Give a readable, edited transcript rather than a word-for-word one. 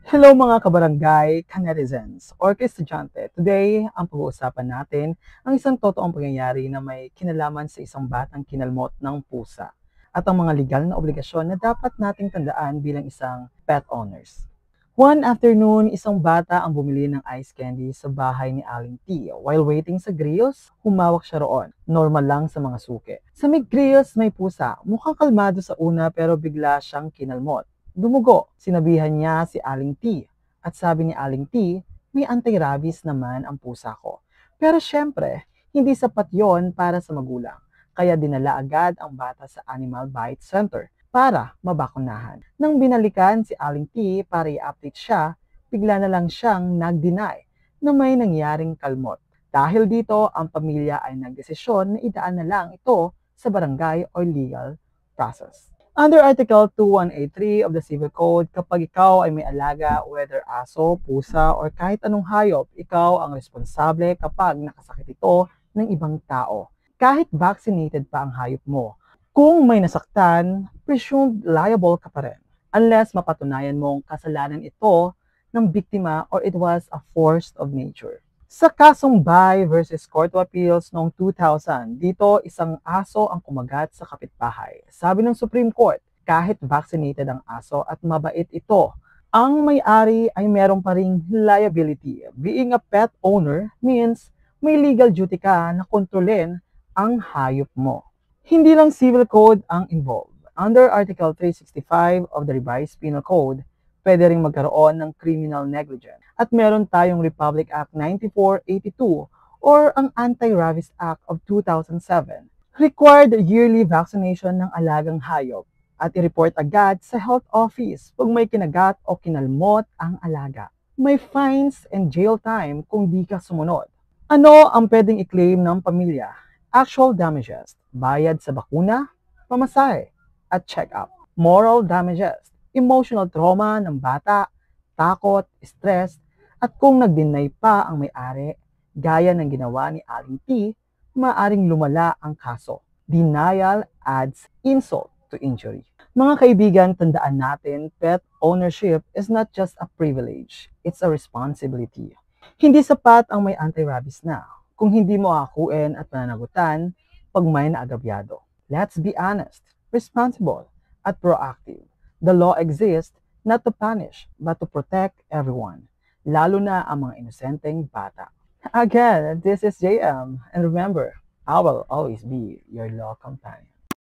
Hello mga kabarangay, kanetizens, or estudyante. Today, ang pag-uusapan natin ang isang totoong pangyayari na may kinalaman sa isang batang kinalmot ng pusa at ang mga legal na obligasyon na dapat nating tandaan bilang isang pet owners. One afternoon, isang bata ang bumili ng ice candy sa bahay ni Aling T. While waiting sa grills, humawak siya roon. Normal lang sa mga suki. Sa may grills, may pusa. Mukhang kalmado sa una pero bigla siyang kinalmot. Dumugo. Sinabihan niya si Aling T. At sabi ni Aling T, may anti-rabies naman ang pusa ko. Pero syempre, hindi sapat yon para sa magulang. Kaya dinala agad ang bata sa Animal Bite Center para mabakunahan. Nang binalikan si Aling T para i-update siya, bigla na lang siyang nag-deny na may nangyaring kalmot. Dahil dito, ang pamilya ay nagdesisyon na idaan na lang ito sa barangay or legal process. Under Article 2183 of the Civil Code, kapag ikaw ay may alaga, whether aso, pusa, or kahit anong hayop, ikaw ang responsable kapag nakasakit ito ng ibang tao. Kahit vaccinated pa ang hayop mo. Kung may nasaktan, presumed liable ka pa rin. Unless mapatunayan mong kasalanan ito ng biktima or it was a force of nature. Sa kasong Bay versus Court of Appeals noong 2000, dito isang aso ang kumagat sa kapitbahay. Sabi ng Supreme Court, kahit vaccinated ang aso at mabait ito, ang may-ari ay meron pa ring liability. Being a pet owner means may legal duty ka na kontrolin ang hayop mo. Hindi lang civil code ang involved. Under Article 365 of the Revised Penal Code, pwede ring magkaroon ng criminal negligence. At meron tayong Republic Act 9482 or ang Anti-Rabies Act of 2007. Required yearly vaccination ng alagang hayop at i-report agad sa health office pag may kinagat o kinalmot ang alaga. May fines and jail time kung di ka sumunod. Ano ang pwedeng i-claim ng pamilya? Actual damages, bayad sa bakuna, pamasahe, at check-up. Moral damages, emotional trauma ng bata, takot, stress, at kung nag-deny pa ang may-ari, gaya ng ginawa ni Aling T, maaring lumala ang kaso. Denial adds insult to injury. Mga kaibigan, tandaan natin, pet ownership is not just a privilege, it's a responsibility. Hindi sapat ang may anti-rabies na kung hindi mo akuin at pananagutan pag may naagabyado. Let's be honest, responsible, at proactive. The law exists not to punish, but to protect everyone, lalo na ang mga inosenteng bata. Again, this is JM, and remember, I will always be your law companion.